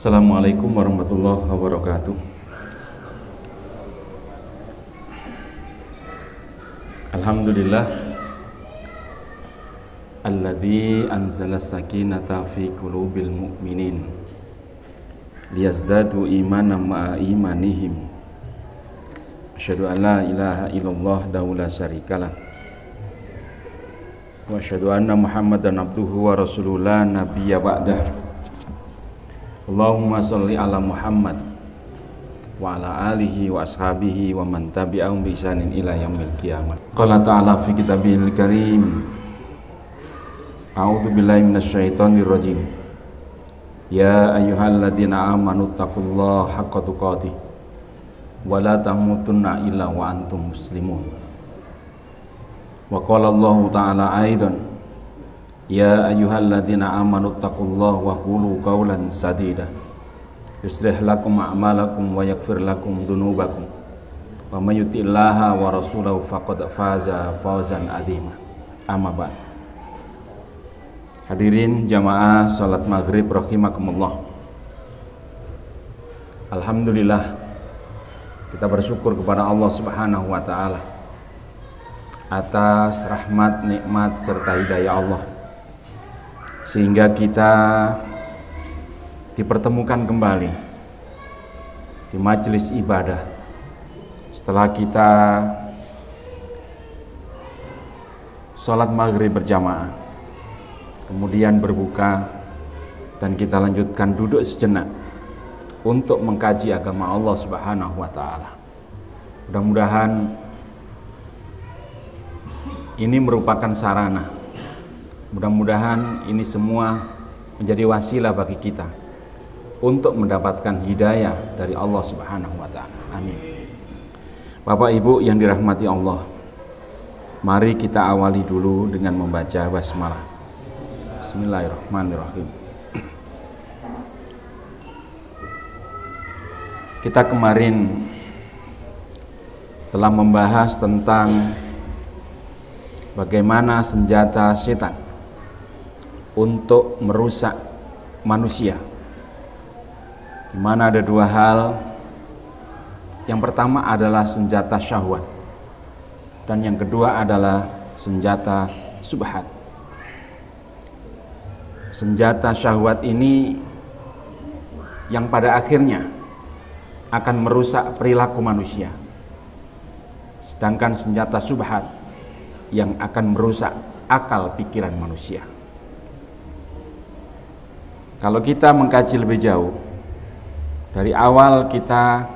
Assalamualaikum warahmatullahi wabarakatuh. Alhamdulillah alladzi anzala sakinata fi qulubil mu'minin liyazdadu imanan ma'a imanihim. Asyhadu an la ilaha illallah la syarikalah wa asyhadu anna Muhammadan abduhu wa rasuluhu la nabiyya ba'dah. Allahumma sholli ala Muhammad wa ala alihi wa ashabihi wa man tabi'ahum bi ihsanin ila yaumil qiyamah. Qala ta'ala fi kitabil karim. A'udzu billahi minasyaitonir rajim. Ya ayyuhalladzina amanu taqullaha haqqa tuqatih wa la tamutunna illa wa antum muslimun. Wa qala Allahu ta'ala aidan, ya ayyuhalladzina amanu taqullaha wa qulu qawlan sadida yuslih lakum a'malakum wa yaghfir lakum dzunubakum wa may yuti'illaha wa rasulahu faqad faza fawzan 'azima. Amma ba'd. Hadirin jamaah salat maghrib rahimakumullah. Alhamdulillah, kita bersyukur kepada Allah Subhanahu wa taala atas rahmat, nikmat serta hidayah Allah, sehingga kita dipertemukan kembali di majelis ibadah setelah kita sholat maghrib berjamaah, kemudian berbuka, dan kita lanjutkan duduk sejenak untuk mengkaji agama Allah Subhanahu wa taala. Mudah-mudahan ini merupakan sarana, mudah-mudahan ini semua menjadi wasilah bagi kita untuk mendapatkan hidayah dari Allah Subhanahu wa taala. Amin. Bapak Ibu yang dirahmati Allah, mari kita awali dulu dengan membaca basmalah. Bismillahirrahmanirrahim. Kita kemarin telah membahas tentang bagaimana senjata setan untuk merusak manusia, di mana ada dua hal. Yang pertama adalah senjata syahwat, dan yang kedua adalah senjata subhat. Senjata syahwat ini yang pada akhirnya akan merusak perilaku manusia, sedangkan senjata subhat yang akan merusak akal pikiran manusia. Kalau kita mengkaji lebih jauh, dari awal kita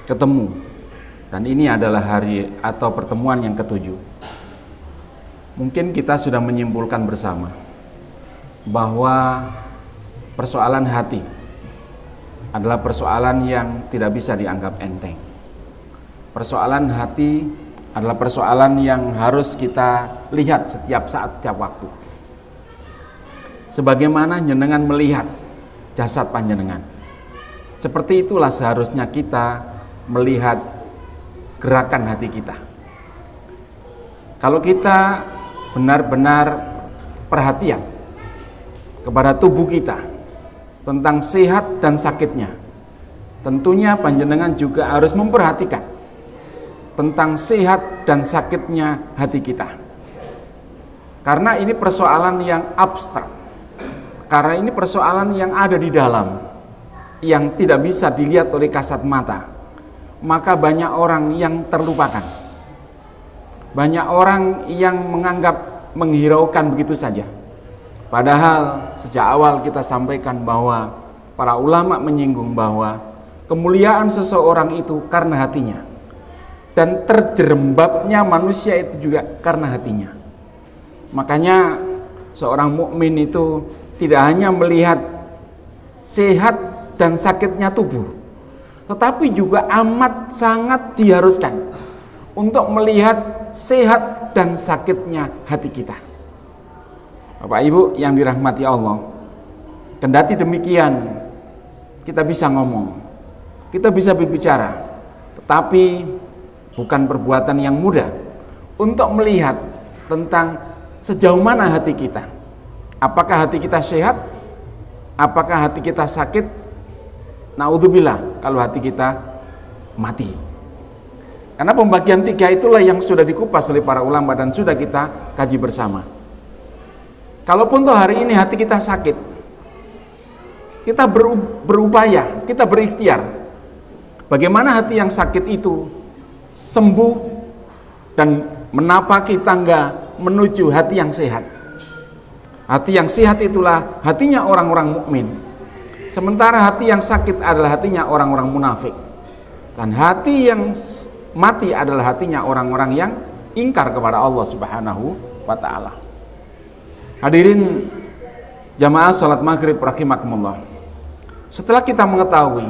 ketemu, dan ini adalah hari atau pertemuan yang ke-7, mungkin kita sudah menyimpulkan bersama bahwa persoalan hati adalah persoalan yang tidak bisa dianggap enteng. Persoalan hati adalah persoalan yang harus kita lihat setiap saat, setiap waktu. Sebagaimana jenengan melihat jasad panjenengan, seperti itulah seharusnya kita melihat gerakan hati kita. Kalau kita benar-benar perhatian kepada tubuh kita tentang sehat dan sakitnya, tentunya panjenengan juga harus memperhatikan tentang sehat dan sakitnya hati kita. Karena ini persoalan yang abstrak, karena ini persoalan yang ada di dalam, yang tidak bisa dilihat oleh kasat mata, maka banyak orang yang terlupakan. Banyak orang yang menganggap menghiraukan begitu saja. Padahal sejak awal kita sampaikan bahwa para ulama menyinggung bahwa kemuliaan seseorang itu karena hatinya, dan terjerembabnya manusia itu juga karena hatinya. Makanya seorang mukmin itu tidak hanya melihat sehat dan sakitnya tubuh, tetapi juga amat sangat diharuskan untuk melihat sehat dan sakitnya hati kita. Bapak Ibu yang dirahmati Allah, kendati demikian kita bisa ngomong, kita bisa berbicara, tetapi bukan perbuatan yang mudah untuk melihat tentang sejauh mana hati kita. Apakah hati kita sehat apakah hati kita sakit? Naudzubillah kalau hati kita mati. Karena pembagian 3 itulah yang sudah dikupas oleh para ulama dan sudah kita kaji bersama. Kalaupun toh hari ini hati kita sakit, kita berupaya, kita berikhtiar. Bagaimana hati yang sakit itu sembuh dan menapaki tangga menuju hati yang sehat. Hati yang sehat itulah hatinya orang-orang mukmin. Sementara hati yang sakit adalah hatinya orang-orang munafik. Dan hati yang mati adalah hatinya orang-orang yang ingkar kepada Allah Subhanahu wa ta'ala. Hadirin jamaah salat maghrib rahimakumullah. Setelah kita mengetahui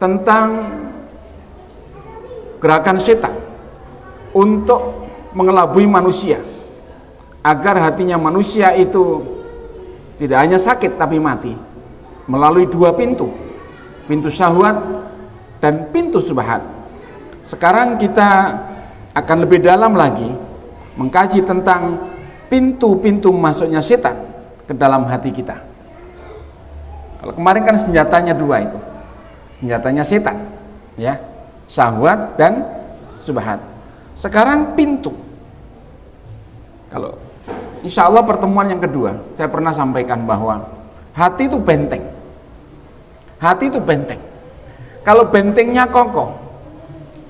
tentang gerakan setan untuk mengelabui manusia agar hatinya manusia itu tidak hanya sakit tapi mati melalui 2 pintu, pintu syahwat dan pintu subhat. Sekarang kita akan lebih dalam lagi mengkaji tentang pintu-pintu masuknya setan ke dalam hati kita. Kalau kemarin kan senjatanya 2 itu, senjatanya setan, ya, syahwat dan subhat. Sekarang pintu. Kalau insya Allah pertemuan yang kedua, saya pernah sampaikan bahwa hati itu benteng. Hati itu benteng. Kalau bentengnya kokoh,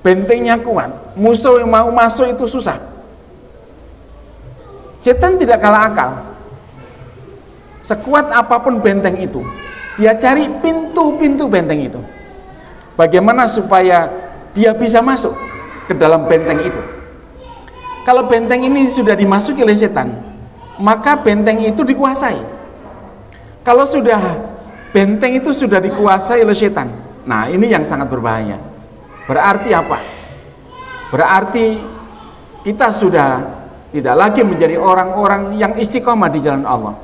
bentengnya kuat, musuh yang mau masuk itu susah. Setan tidak kalah akal. Sekuat apapun benteng itu, dia cari pintu-pintu benteng itu. Bagaimana supaya dia bisa masuk ke dalam benteng itu. Kalau benteng ini sudah dimasuki oleh setan, maka benteng itu dikuasai. Kalau sudah benteng itu sudah dikuasai oleh setan, nah ini yang sangat berbahaya. Berarti apa? Berarti kita sudah tidak lagi menjadi orang-orang yang istiqomah di jalan Allah.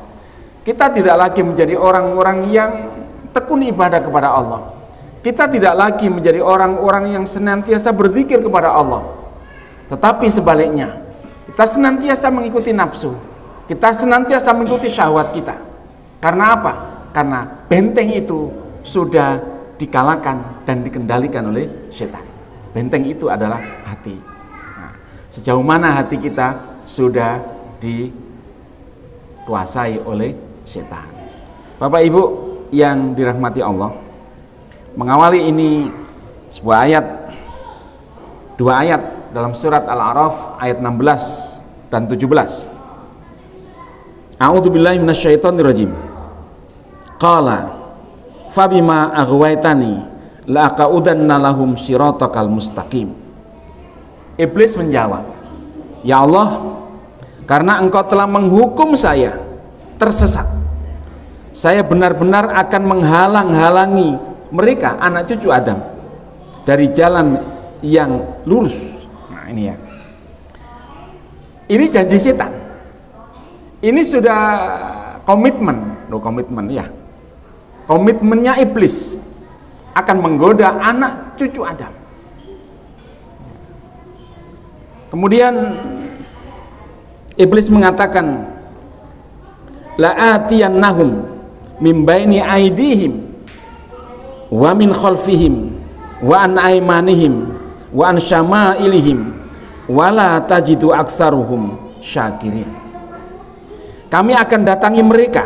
Kita tidak lagi menjadi orang-orang yang tekun ibadah kepada Allah. Kita tidak lagi menjadi orang-orang yang senantiasa berzikir kepada Allah. Tetapi sebaliknya, kita senantiasa mengikuti nafsu. Kita senantiasa mengikuti syahwat kita. Karena apa? Karena benteng itu sudah dikalahkan dan dikendalikan oleh setan. Benteng itu adalah hati. Nah, sejauh mana hati kita sudah dikuasai oleh setan. Bapak Ibu yang dirahmati Allah, mengawali ini sebuah ayat, 2 ayat dalam surat Al-A'raf ayat 16 dan 17. A'udzubillahi minasyaitonirrajim. Qala fabima aghwaytani la'aqaudanna lahum shiratakal mustaqim. Iblis menjawab, ya Allah, karena engkau telah menghukum saya tersesat, saya benar-benar akan menghalang-halangi mereka, anak cucu Adam, dari jalan yang lurus. Nah ini ya, ini janji setan. Ini sudah komitmennya iblis akan menggoda anak cucu Adam. Kemudian iblis mengatakan, la'atiyannahum min baini aidihim wa min khalfihim wa an aymanihim wa an syama'ilihim wa la tajidu aksaruhum syakirin. Kami akan datangi mereka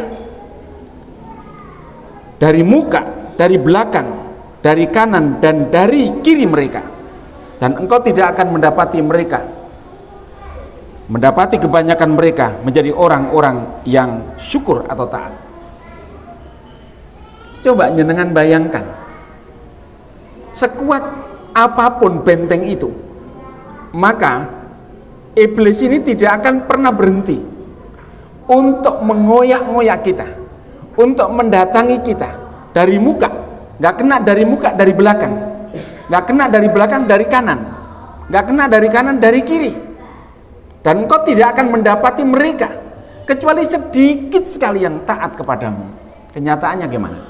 dari muka, dari belakang, dari kanan dan dari kiri mereka, dan engkau tidak akan mendapati kebanyakan mereka menjadi orang-orang yang syukur atau taat. Coba jenengan bayangkan, sekuat apapun benteng itu, maka iblis ini tidak akan pernah berhenti untuk mengoyak-ngoyak kita, untuk mendatangi kita dari muka, nggak kena dari muka, dari belakang, nggak kena dari belakang, dari kanan, nggak kena dari kanan, dari kiri, dan engkau tidak akan mendapati mereka kecuali sedikit sekali yang taat kepadamu. Kenyataannya gimana?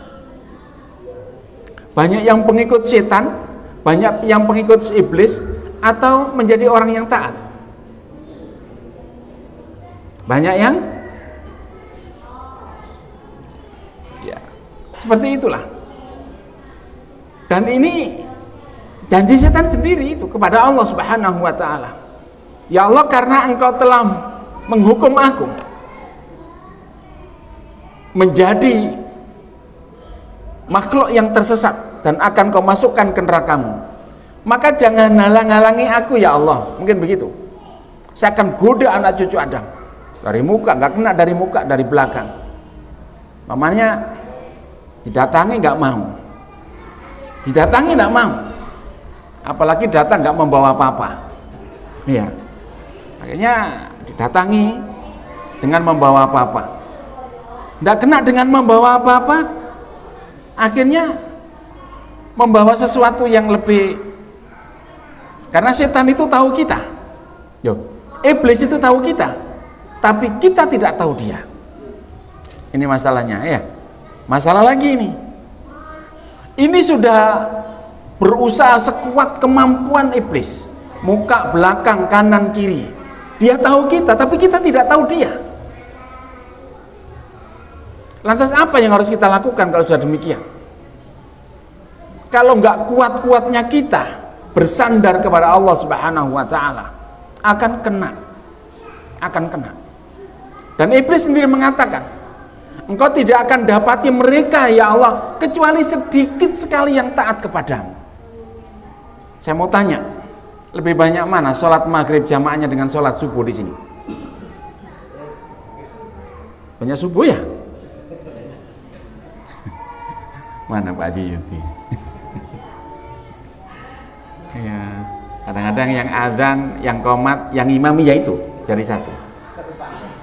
Banyak yang pengikut setan, banyak yang pengikut iblis, atau menjadi orang yang taat? Banyak yang Ya, seperti itulah. Dan ini janji setan sendiri itu kepada Allah Subhanahu wa taala. Ya Allah, karena engkau telah menghukum aku menjadi makhluk yang tersesat dan akan kau masukkan ke nerakamu, maka jangan halang-halangi aku ya Allah. Mungkin begitu. Saya akan goda anak cucu Adam dari muka, nggak kena dari muka, dari belakang. Mamanya didatangi nggak mau, didatangi nggak mau, apalagi datang nggak membawa apa-apa. Iya. Akhirnya didatangi dengan membawa apa-apa, nggak kena dengan membawa apa-apa, akhirnya membawa sesuatu yang lebih, karena setan itu tahu kita. Yo, iblis itu tahu kita, tapi kita tidak tahu dia. Ini masalahnya ya. Masalah lagi ini. Ini sudah berusaha sekuat kemampuan iblis, muka, belakang, kanan, kiri. Dia tahu kita, tapi kita tidak tahu dia. Lantas apa yang harus kita lakukan kalau sudah demikian? Kalau nggak kuat-kuatnya kita bersandar kepada Allah Subhanahu wa taala, akan kena. Dan iblis sendiri mengatakan, engkau tidak akan dapati mereka ya Allah kecuali sedikit sekali yang taat kepadamu. Saya mau tanya, lebih banyak mana sholat maghrib jamaahnya dengan sholat subuh di sini? Banyak subuh ya? Mana Pak Haji Yunti? Ya, kadang-kadang yang azan, yang qomat, yang imam ya itu jadi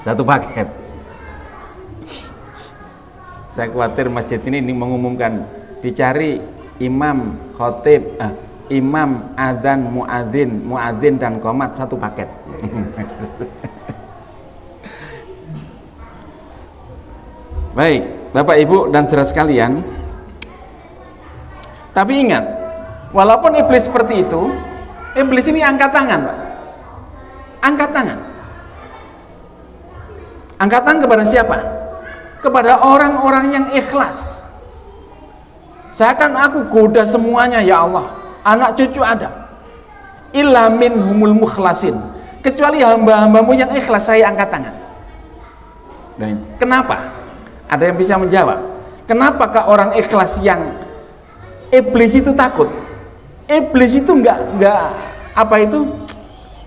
satu paket. Saya khawatir masjid ini mengumumkan dicari imam, khotib, imam, azan, muadzin dan qomat satu paket. Baik, Bapak Ibu dan saudara sekalian. Tapi ingat, walaupun iblis seperti itu, iblis ini angkat tangan, Pak. Angkat tangan. Angkat tangan kepada siapa? Kepada orang-orang yang ikhlas. Seakan aku goda semuanya ya Allah, anak cucu Adam. Illa minhumul mukhlasin. Kecuali hamba-hambamu yang ikhlas saya angkat tangan. Dan kenapa? Ada yang bisa menjawab? Kenapakah orang ikhlas yang iblis itu takut? Iblis itu nggak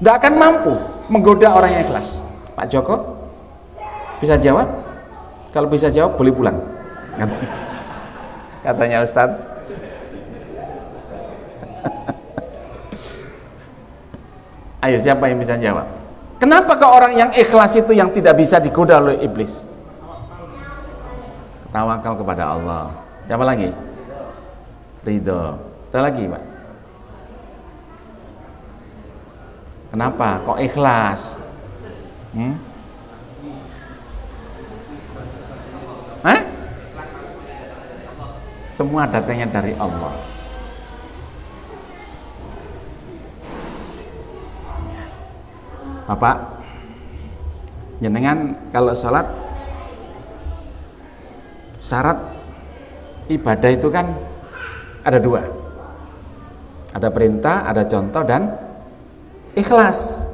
akan mampu menggoda orang yang ikhlas. Pak Joko bisa jawab? Kalau bisa jawab boleh pulang. Katanya Ustadz. Ayo, siapa yang bisa jawab? Kenapakah orang yang ikhlas itu yang tidak bisa digoda oleh iblis? Tawakal kepada Allah. Siapa lagi? Ridho. Ada lagi, Pak? Kenapa? Kok ikhlas? Semua datangnya dari Allah. Bapak, jenengan kalau sholat, syarat ibadah itu kan ada dua. Ada perintah, ada contoh, dan ikhlas.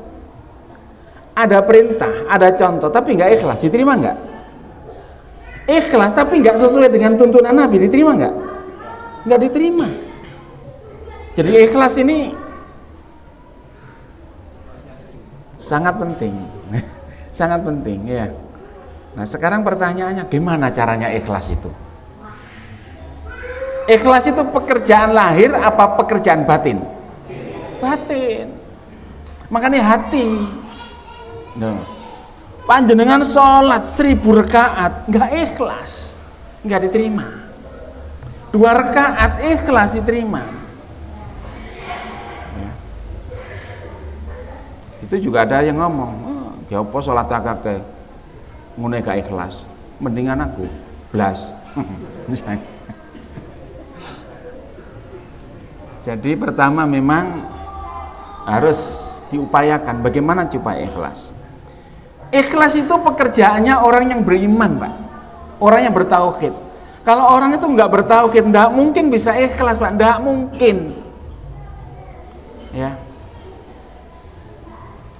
Ada perintah, ada contoh, tapi nggak ikhlas, diterima nggak? Ikhlas tapi nggak sesuai dengan tuntunan Nabi, diterima nggak? Nggak diterima. Jadi ikhlas ini sangat penting, sangat penting ya. Nah sekarang pertanyaannya, gimana caranya ikhlas itu? Ikhlas itu pekerjaan lahir apa pekerjaan batin? Batin. Makanya hati. Nah. Panjenengan sholat 1000 rakaat nggak ikhlas, nggak diterima. 2 rakaat ikhlas diterima. Ya. Itu juga ada yang ngomong, ya apa sholat akak ngune gak ikhlas, mendingan aku blas. Misalnya. Jadi pertama memang harus diupayakan bagaimana supaya ikhlas. Ikhlas itu pekerjaannya orang yang beriman, Pak. Orang yang bertauhid. Kalau orang itu nggak bertauhid, nggak mungkin bisa ikhlas, Pak, nggak mungkin. Ya.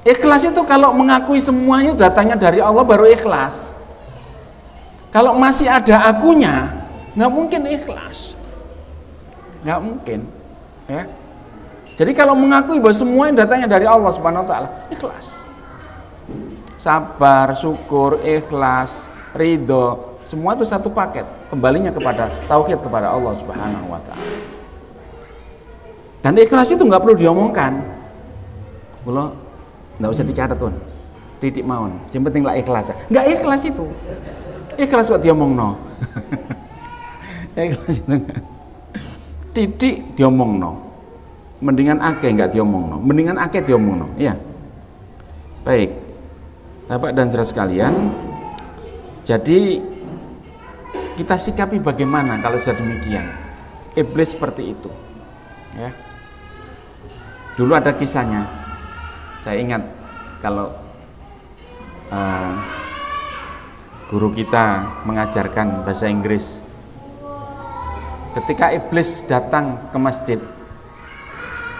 Ikhlas itu kalau mengakui semuanya datangnya dari Allah baru ikhlas. Kalau masih ada akunya, nggak mungkin ikhlas, nggak mungkin. Ya. Jadi kalau mengakui bahwa semua yang datangnya dari Allah Subhanahu Wa Taala, ikhlas. Sabar, syukur, ikhlas, ridho, semua itu satu paket. Kembalinya kepada tauhid kepada Allah Subhanahu Wa Taala. Dan ikhlas itu nggak perlu diomongkan. Kalau nggak usah dicatat tuh, titik maun. Yang penting lah ikhlas. Nggak ikhlas itu. Ikhlas buat diomong no. Ikhlas itu. Titik diomong no. Mendingan akeh nggak diomong no. Mendingan akeh diomong no. Iya. Baik. Bapak dan saudara sekalian. Jadi kita sikapi bagaimana kalau sudah demikian. Iblis seperti itu. Ya. Dulu ada kisahnya. Saya ingat kalau guru kita mengajarkan bahasa Inggris. Ketika iblis datang ke masjid,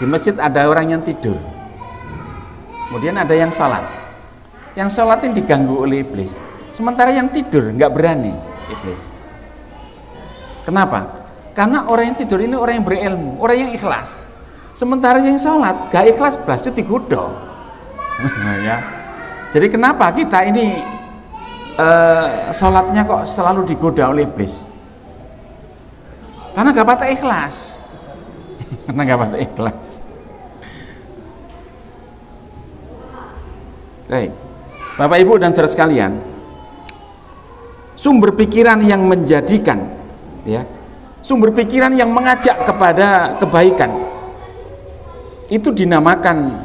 di masjid ada orang yang tidur, kemudian ada yang sholat. Yang sholat ini diganggu oleh iblis, sementara yang tidur nggak berani iblis. Kenapa? Karena orang yang tidur ini orang yang berilmu, orang yang ikhlas. Sementara yang sholat gak ikhlas, belas itu digoda. Ya. Jadi kenapa kita ini sholatnya kok selalu digoda oleh iblis? Karena gak patah ikhlas. Karena gak patah ikhlas. Baik, Bapak Ibu dan saudara sekalian, sumber pikiran yang menjadikan, ya, sumber pikiran yang mengajak kepada kebaikan itu dinamakan,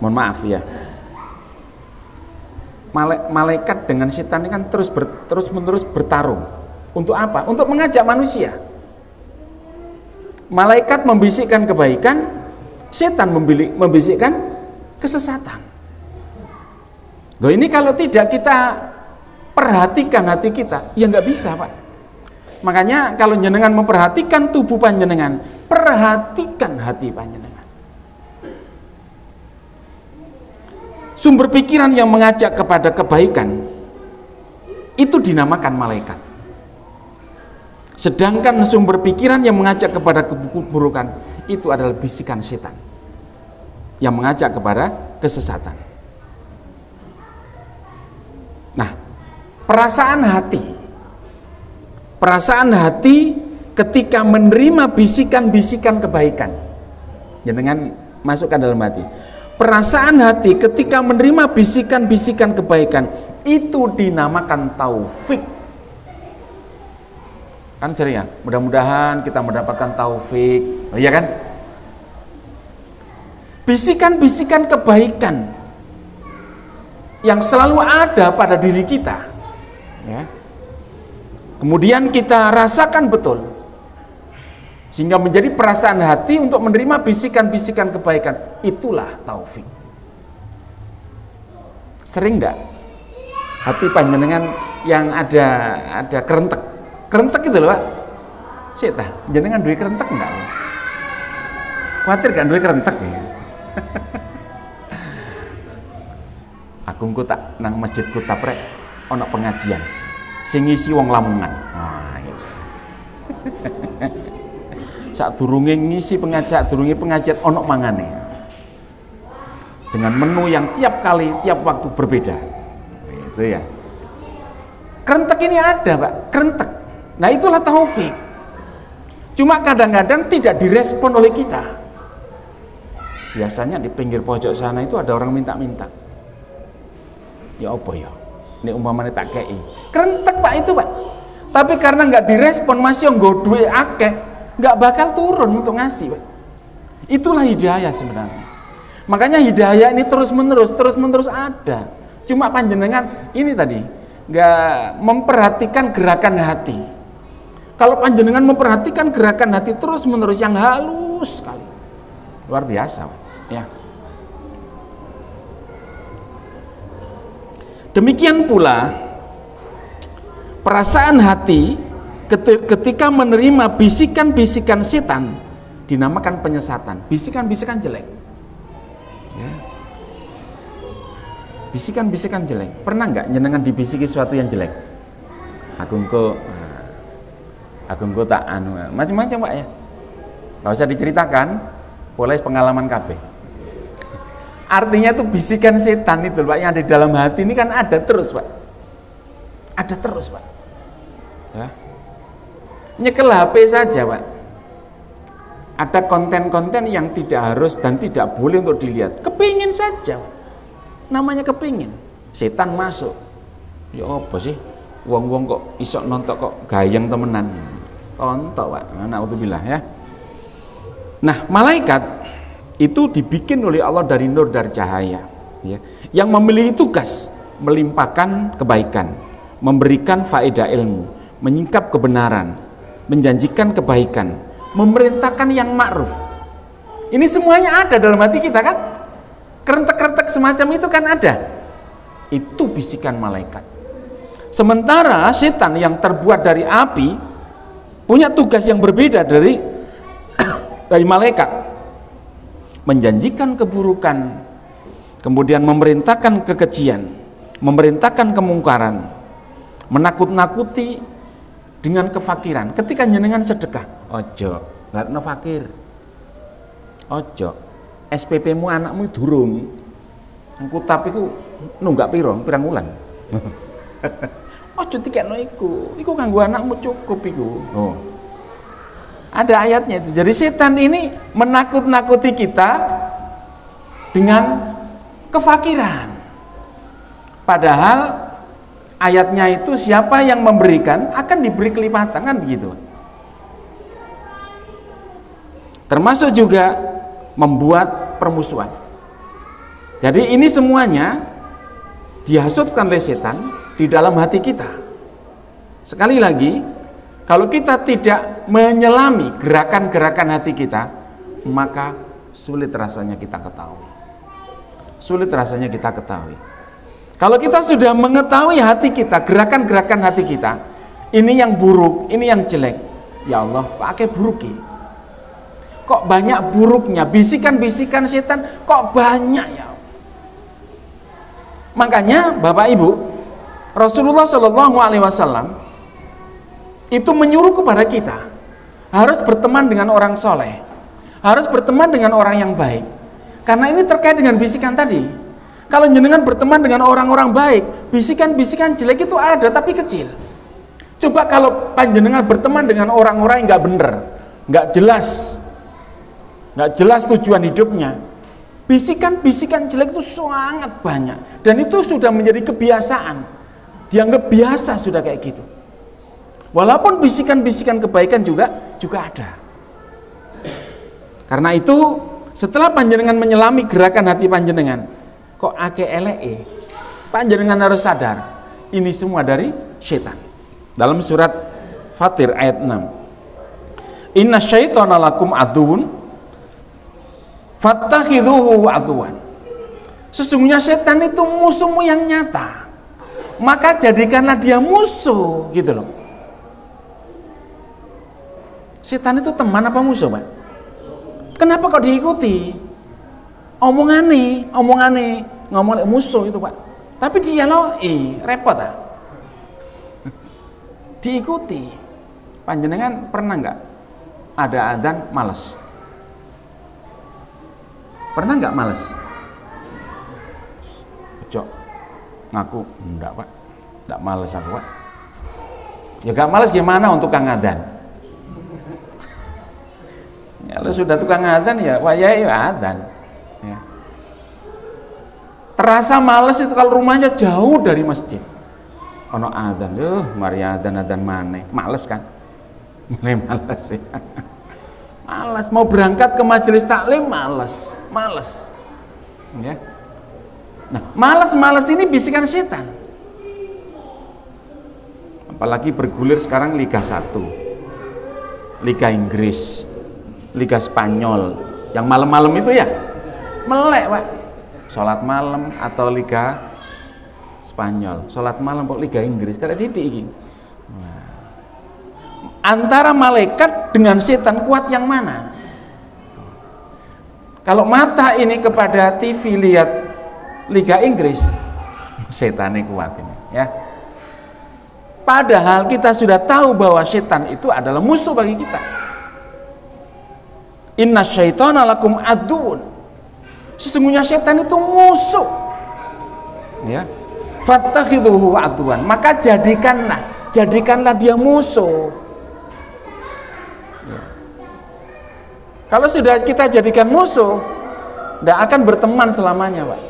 mohon maaf ya, malaikat dengan setan ini kan terus menerus bertarung. Untuk apa? Untuk mengajak manusia. Malaikat membisikkan kebaikan, setan membisikkan kesesatan. Loh, ini kalau tidak kita perhatikan hati kita, ya nggak bisa, Pak. Makanya kalau jenengan memperhatikan tubuh panjenengan, perhatikan hati panjenengan. Sumber pikiran yang mengajak kepada kebaikan itu dinamakan malaikat. Sedangkan sumber pikiran yang mengajak kepada keburukan itu adalah bisikan setan yang mengajak kepada kesesatan. Nah, perasaan hati ketika menerima bisikan-bisikan kebaikan, jangan masukkan dalam hati. Perasaan hati ketika menerima bisikan-bisikan kebaikan itu dinamakan taufik. Kan sering ya, mudah-mudahan kita mendapatkan taufik, oh iya kan? Bisikan-bisikan kebaikan yang selalu ada pada diri kita, ya. Kemudian kita rasakan betul, sehingga menjadi perasaan hati untuk menerima bisikan-bisikan kebaikan. Itulah taufik. Sering enggak hati panjenengan yang ada kerentek gitu loh, Pak? Sita, jenengan duwe kerentek enggak? Khawatir kan duwe kerentek ya? Agungku tak nang masjidku taprek ono pengajian sing ngisi wong Lamongan. Nah, gitu. Sadurunge ngisi pengajian ono mangane. Dengan menu yang tiap kali, tiap waktu berbeda. Itu ya. Kerentek ini ada, Pak, kerentek. Nah, itulah taufik. Cuma kadang-kadang tidak direspon oleh kita. Biasanya di pinggir pojok sana itu ada orang minta-minta. Ya apa ya? Ini umpamanya tak kei. Kerentek, Pak, itu, Pak. Tapi karena nggak direspon, masih nggo duwe akeh, nggak bakal turun untuk ngasih, Pak. Itulah hidayah sebenarnya. Makanya hidayah ini terus menerus ada. Cuma panjenengan ini tadi nggak memperhatikan gerakan hati. Kalau panjenengan memperhatikan gerakan hati terus menerus yang halus sekali, luar biasa, ya. Demikian pula perasaan hati ketika menerima bisikan-bisikan setan dinamakan penyesatan, bisikan-bisikan jelek. Ya. Bisikan-bisikan jelek. Pernah nggak jenengan dibisiki sesuatu yang jelek? Aku tak anu, macam-macam Pak ya. Nggak usah diceritakan, boleh pengalaman KB. Artinya itu bisikan setan itu Pak yang ada di dalam hati ini kan ada terus Pak. Ada terus Pak. Ya. Nyekel HP saja Pak. Ada konten-konten yang tidak harus dan tidak boleh untuk dilihat. Kepingin saja. Namanya kepingin. Setan masuk. Ya apa sih? Wong-wong kok isok nonton kok gayeng temenan. Tonton Pak. Naudzubillah ya. Nah, malaikat itu dibikin oleh Allah dari nur, dari cahaya ya. Yang memiliki tugas melimpahkan kebaikan, memberikan faedah ilmu, menyingkap kebenaran, menjanjikan kebaikan, memerintahkan yang ma'ruf. Ini semuanya ada dalam hati kita kan? Kerentek-kerentek semacam itu kan ada. Itu bisikan malaikat. Sementara setan yang terbuat dari api punya tugas yang berbeda dari malaikat. Menjanjikan keburukan, kemudian memerintahkan kekejian, memerintahkan kemungkaran, menakut-nakuti dengan kefakiran. Ketika jenengan sedekah, ojo, nggak no fakir, ojo, SPP-mu anakmu durung, kutab itu nunggak pirang wulan. Ojo tiket no iku kanggo anakmu cukup iku. Oh. Ada ayatnya itu. Jadi setan ini menakut-nakuti kita dengan kefakiran. Padahal ayatnya itu siapa yang memberikan akan diberi kelipatan kan begitu. Termasuk juga membuat permusuhan. Jadi ini semuanya dihasutkan oleh setan di dalam hati kita. Sekali lagi, kalau kita tidak menyelami gerakan-gerakan hati kita, maka sulit rasanya kita ketahui. Sulit rasanya kita ketahui. Kalau kita sudah mengetahui hati kita, gerakan-gerakan hati kita, ini yang buruk, ini yang jelek, ya Allah, pakai buruk. Kok banyak buruknya, bisikan-bisikan setan, kok banyak ya. Makanya Bapak Ibu, Rasulullah SAW itu menyuruh kepada kita harus berteman dengan orang soleh, harus berteman dengan orang yang baik, karena ini terkait dengan bisikan tadi. Kalau jenengan berteman dengan orang-orang baik, bisikan-bisikan jelek itu ada tapi kecil. Coba kalau panjenengan berteman dengan orang-orang yang nggak bener, nggak jelas tujuan hidupnya, bisikan-bisikan jelek itu sangat banyak, dan itu sudah menjadi kebiasaan, dianggap biasa sudah kayak gitu. Walaupun bisikan-bisikan kebaikan juga ada. Karena itu setelah panjenengan menyelami gerakan hati panjenengan, kok ake eleke, panjenengan harus sadar ini semua dari setan. Dalam surat Fatir ayat 6, inna syaitana lakum aduun fattakhidhuhu aduwan. Sesungguhnya setan itu musuhmu yang nyata, maka jadikanlah dia musuh, gitu loh. Setan itu teman apa musuh, Pak? Kenapa kok diikuti? Omongane ngomong musuh itu, Pak. Tapi dia repot ah. Diikuti. Panjenengan pernah nggak ada adzan males? Pernah nggak males? Cok, ngaku enggak, Pak. Enggak males aku, Pak. Ya gak males gimana untuk kang adzan? Kalau sudah tukang adzan ya wayahe adzan ya. Terasa males itu kalau rumahnya jauh dari masjid. Ono adzan, mari adzan maneh. Males kan? Mulai males ya. Males mau berangkat ke majelis taklim males. Ya. Nah, males ini bisikan setan. Apalagi bergulir sekarang Liga 1. Liga Inggris, Liga Spanyol, yang malam-malam itu ya melek, Pak. Sholat malam atau Liga Spanyol, sholat malam kok Liga Inggris, karena didik ini. antara malaikat dengan setan kuat yang mana? Kalau mata ini kepada TV lihat Liga Inggris, setannya kuat ini, ya. Padahal kita sudah tahu bahwa setan itu adalah musuh bagi kita. Inna syaitana lakum aduun. Sesungguhnya setan itu musuh. Ya. Fattakhidhuhu aduan. Maka jadikanlah dia musuh. Ya. Kalau sudah kita jadikan musuh, tidak akan berteman selamanya, Pak.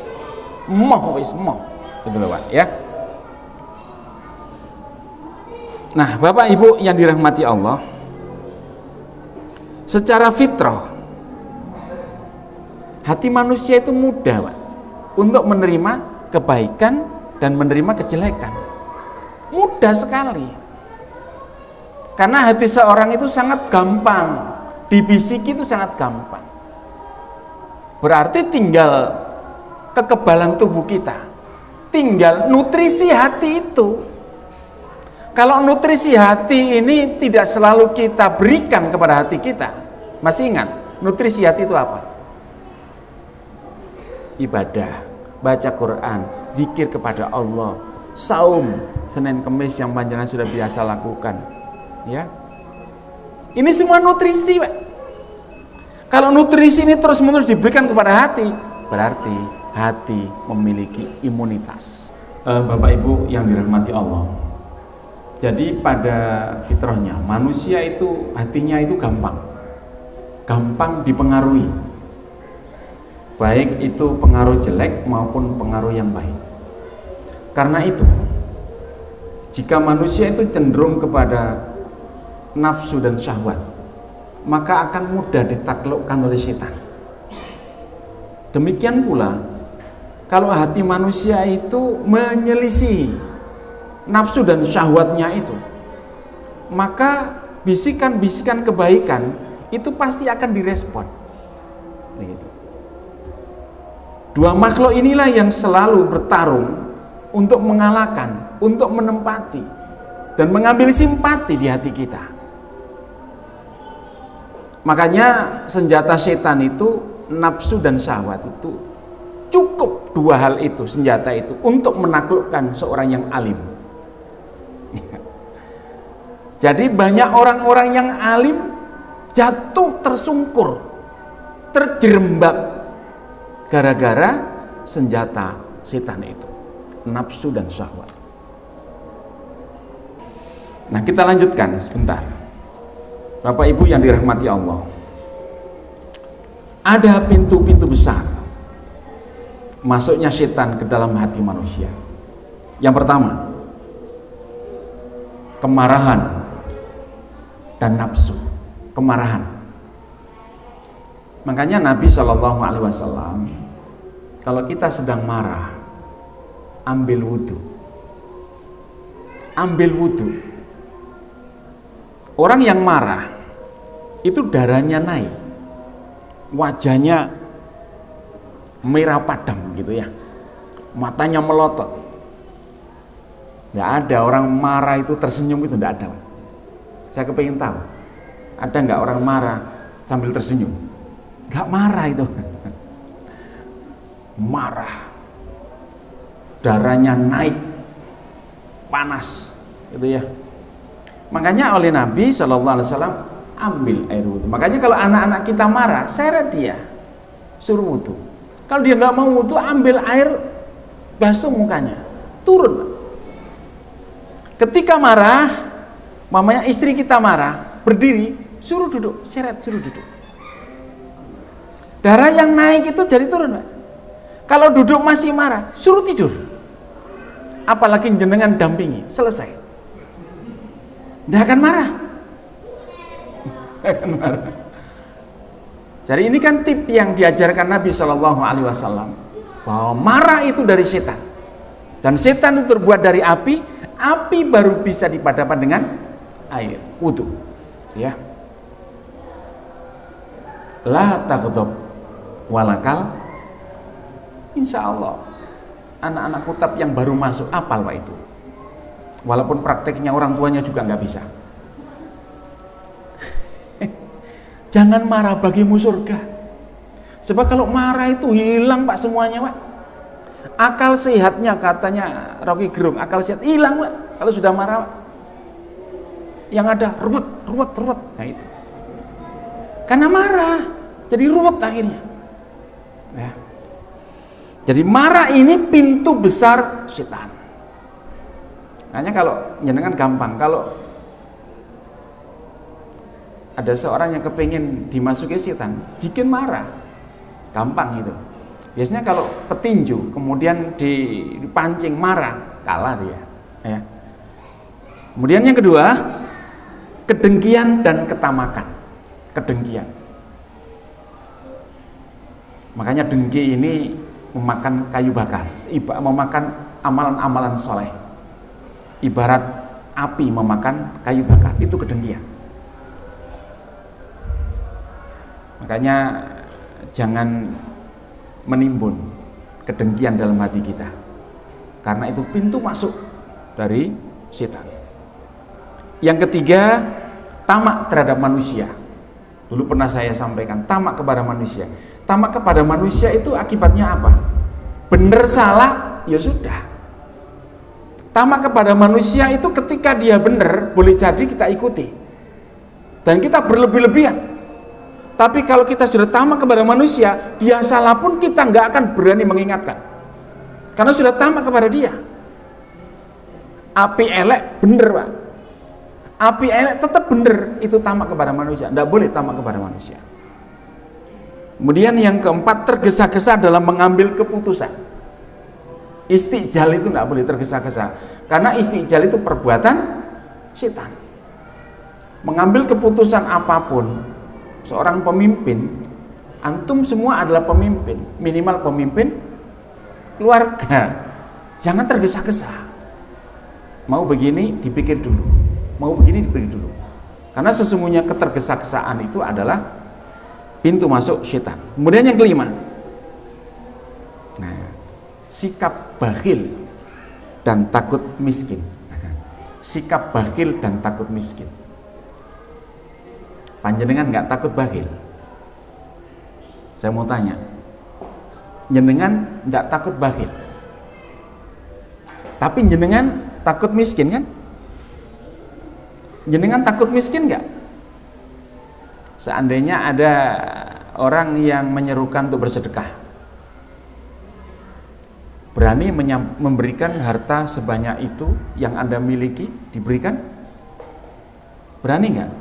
Moh. Gitu loh, Pak, ya. Nah, Bapak Ibu yang dirahmati Allah, secara fitrah hati manusia itu mudah, Pak, untuk menerima kebaikan dan menerima kejelekan. Mudah sekali. Karena hati seorang itu sangat gampang, dibisiki itu sangat gampang. Berarti tinggal kekebalan tubuh kita, tinggal nutrisi hati itu. Kalau nutrisi hati ini tidak selalu kita berikan kepada hati kita, masih ingat nutrisi hati itu apa? Ibadah, baca Quran, zikir kepada Allah, saum Senin Kemis yang panjenengan sudah biasa lakukan, ya. Ini semua nutrisi, Pak. Kalau nutrisi ini terus-menerus diberikan kepada hati, berarti hati memiliki imunitas. Bapak Ibu yang dirahmati Allah, jadi pada fitrahnya manusia itu hatinya itu gampang dipengaruhi, baik itu pengaruh jelek maupun pengaruh yang baik. Karena itu, jika manusia itu cenderung kepada nafsu dan syahwat, maka akan mudah ditaklukkan oleh setan. Demikian pula kalau hati manusia itu menyelisih nafsu dan syahwatnya itu, maka bisikan-bisikan kebaikan itu pasti akan direspon. Begitu. Dua makhluk inilah yang selalu bertarung untuk mengalahkan, untuk menempati dan mengambil simpati di hati kita. Makanya senjata setan itu nafsu dan syahwat itu, cukup dua hal itu, senjata itu untuk menaklukkan seorang yang alim. Jadi banyak orang-orang yang alim jatuh tersungkur, terjerembab gara-gara senjata setan itu, nafsu dan syahwat. Nah, kita lanjutkan sebentar. Bapak Ibu yang dirahmati Allah, ada pintu-pintu besar masuknya setan ke dalam hati manusia. Yang pertama, kemarahan dan nafsu. Kemarahan. Makanya Nabi SAW, kalau kita sedang marah, ambil wudhu. Ambil wudhu. Orang yang marah itu darahnya naik, wajahnya merah padam gitu ya, matanya melotot. Nggak ada orang marah itu tersenyum, itu nggak ada. Saya kepingin tahu, ada nggak orang marah sambil tersenyum? Nggak marah itu. Marah, darahnya naik, panas, gitu ya. Makanya oleh Nabi SAW ambil air wudhu. Makanya kalau anak-anak kita marah, seret dia, suruh wudhu. Kalau dia nggak mau wudhu, ambil air, basuh mukanya, turun. Ketika marah, mamanya istri kita marah, berdiri, suruh duduk, seret, suruh duduk. Darah yang naik itu jadi turun, Pak. Kalau duduk masih marah, suruh tidur. Apalagi jenengan dampingi, selesai. Tidak akan marah. Tidak akan marah. Jadi ini kan tip yang diajarkan Nabi SAW, bahwa marah itu dari setan. Dan setan itu terbuat dari api. Api baru bisa dipadamkan dengan air, wudhu, ya. La taghdab walakal, insya Allah anak-anak kutab yang baru masuk apal Pak itu, walaupun prakteknya orang tuanya juga nggak bisa. Jangan marah, bagimu surga. Sebab kalau marah itu hilang Pak semuanya Pak. Akal sehatnya katanya Rocky Gerung, akal sehat hilang Pak kalau sudah marah Pak. Yang ada ruwet. Nah itu. Karena marah, jadi ruwet akhirnya. Ya. Jadi marah ini pintu besar setan. Hanya kalau jenengan gampang, kalau ada seorang yang kepingin dimasuki setan, bikin marah, gampang itu. Biasanya kalau petinju kemudian dipancing marah, kalah dia. Ya. Kemudian yang kedua, kedengkian dan ketamakan. Kedengkian. Makanya dengki ini memakan kayu bakar, memakan amalan-amalan soleh. Ibarat api memakan kayu bakar, itu kedengkian. Makanya jangan menimbun kedengkian dalam hati kita, karena itu pintu masuk dari setan. Yang ketiga, tamak terhadap manusia. Dulu pernah saya sampaikan, tamak kepada manusia. Tamak kepada manusia itu akibatnya apa? Benar salah, ya sudah. Tamak kepada manusia itu ketika dia benar, boleh jadi kita ikuti. Dan kita berlebih-lebihan. Tapi kalau kita sudah tamak kepada manusia, dia salah pun kita nggak akan berani mengingatkan. Karena sudah tamak kepada dia. Api elek, bener Pak. Api elek tetap bener, itu tamak kepada manusia. Nggak boleh tamak kepada manusia. Kemudian yang keempat, tergesa-gesa dalam mengambil keputusan. Istijal itu nggak boleh tergesa-gesa, karena istijal itu perbuatan setan. Mengambil keputusan apapun, seorang pemimpin, antum semua adalah pemimpin, minimal pemimpin keluarga. Jangan tergesa-gesa. Mau begini dipikir dulu, mau begini dipikir dulu. Karena sesungguhnya ketergesa-gesaan itu adalah pintu masuk setan. Kemudian yang kelima, nah, sikap bakhil dan takut miskin. Sikap bakhil dan takut miskin. Panjenengan nggak takut bakhil? Saya mau tanya, jenengan nggak takut bakhil, tapi jenengan takut miskin kan? Jenengan takut miskin nggak? Seandainya ada orang yang menyerukan untuk bersedekah, berani memberikan harta sebanyak itu yang Anda miliki, diberikan? Berani nggak?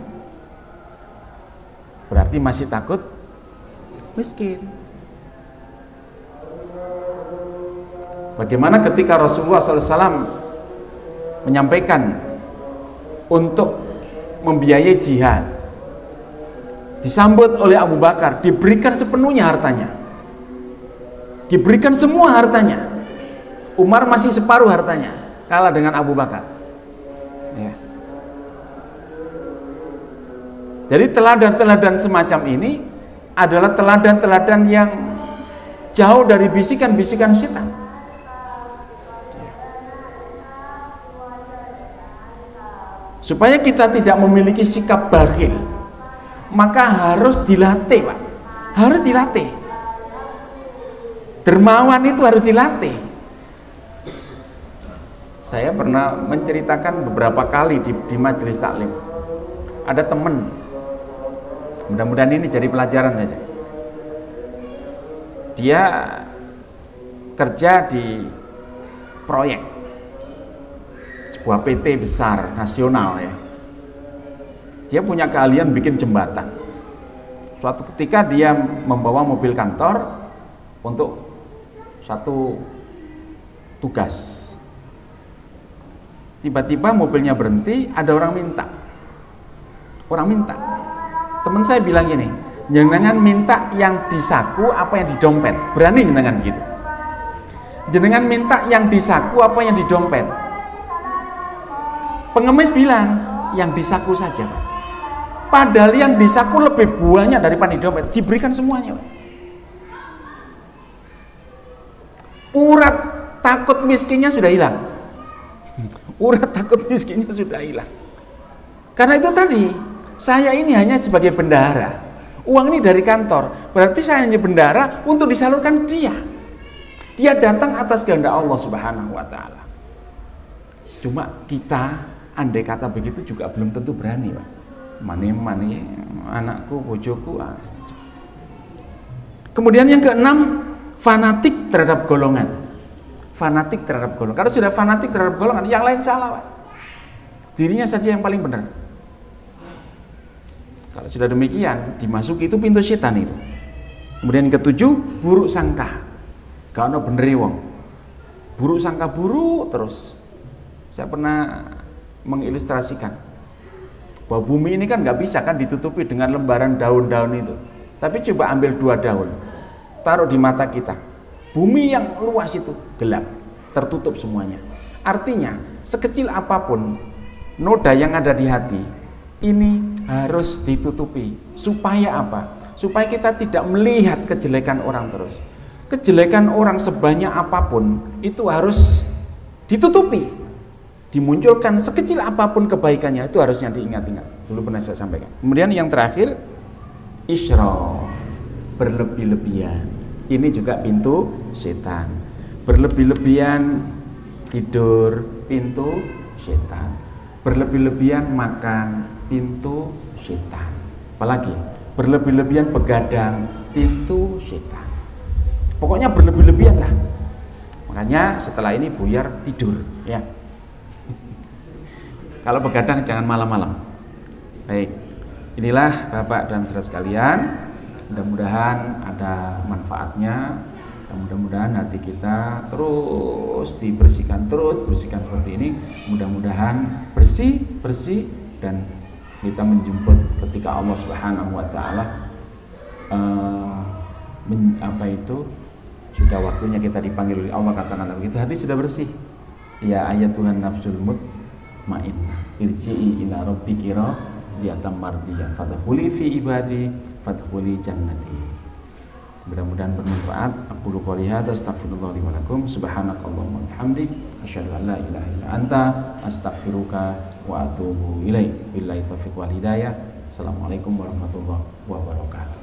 Berarti masih takut miskin. Bagaimana ketika Rasulullah SAW menyampaikan untuk membiayai jihad, disambut oleh Abu Bakar, diberikan sepenuhnya hartanya, diberikan semua hartanya. Umar masih separuh hartanya, kalah dengan Abu Bakar. Ya. Jadi teladan-teladan semacam ini adalah teladan-teladan yang jauh dari bisikan-bisikan setan. Supaya kita tidak memiliki sikap bakhil, maka harus dilatih, Pak. Harus dilatih. Dermawan itu harus dilatih. Saya pernah menceritakan beberapa kali di majelis taklim. Ada teman, mudah-mudahan ini jadi pelajaran saja. Dia kerja di proyek sebuah PT besar nasional ya. Dia punya keahlian bikin jembatan. Suatu ketika dia membawa mobil kantor untuk satu tugas. Tiba-tiba mobilnya berhenti, ada orang minta. Orang minta. Teman saya bilang gini, jenengan minta yang di saku apa yang di dompet? Berani jenengan gitu? Jenengan minta yang di saku apa yang di dompet? Pengemis bilang, yang di saku saja, Pak. Padahal yang di saku lebih banyak daripada di dompet, diberikan semuanya, Pak. Urat takut miskinnya sudah hilang. Urat takut miskinnya sudah hilang. Karena itu tadi, saya ini hanya sebagai bendahara. uang ini dari kantor, berarti saya hanya bendara untuk disalurkan dia. Dia datang atas kehendak Allah Subhanahu wa taala. Cuma kita andai kata begitu juga belum tentu berani, Pak. Mani anakku, bojoku. Kemudian yang keenam, fanatik terhadap golongan. Fanatik terhadap golongan. Kalau sudah fanatik terhadap golongan, yang lain salah, Pak. Dirinya saja yang paling benar. Kalau sudah demikian, dimasuki itu pintu setan itu. Kemudian yang ketujuh, buruk sangka. Gak ono bener wong. Buruk sangka buruk terus. Saya pernah mengilustrasikan bahwa bumi ini kan nggak bisa kan ditutupi dengan lembaran daun-daun itu. Tapi coba ambil 2 daun, taruh di mata kita. Bumi yang luas itu gelap, tertutup semuanya. Artinya sekecil apapun noda yang ada di hati ini harus ditutupi. Supaya apa? Supaya kita tidak melihat kejelekan orang terus. Kejelekan orang sebanyak apapun itu harus ditutupi, dimunculkan sekecil apapun kebaikannya itu harusnya diingat-ingat. Dulu pernah saya sampaikan. Kemudian yang terakhir, israf, berlebih-lebihan. Ini juga pintu setan. Berlebih-lebihan tidur, pintu setan. Berlebih-lebihan makan, pintu setan. Apalagi berlebih-lebihan begadang, pintu setan. Pokoknya berlebih-lebihan lah. Makanya setelah ini buyar tidur, ya. Kalau begadang jangan malam-malam. Baik, inilah Bapak dan Saudara sekalian. Mudah-mudahan ada manfaatnya. Dan mudah-mudahan hati kita terus dibersihkan, terus bersihkan seperti ini. Mudah-mudahan bersih dan kita menjemput ketika Allah Subhanahu wa taala sudah waktunya kita dipanggil oleh Allah, katakanlah begitu, hati sudah bersih. Ya ayat Tuhan nafsul mutmainnah, irji'i ila rabbiki radiyatan mardiyah, fadkhuli fi ibadi, fadkhuli jannati. Mudah-mudahan bermanfaat. Aku qouli hadza, astaghfirullah li wa lakum, subhanakallahumma wa bihamdik, asyhadu an la ilaha illa anta, astaghfiruka wa atubu ilaik. Billahi taufiq wal hidayah. Assalamualaikum warahmatullahi wabarakatuh.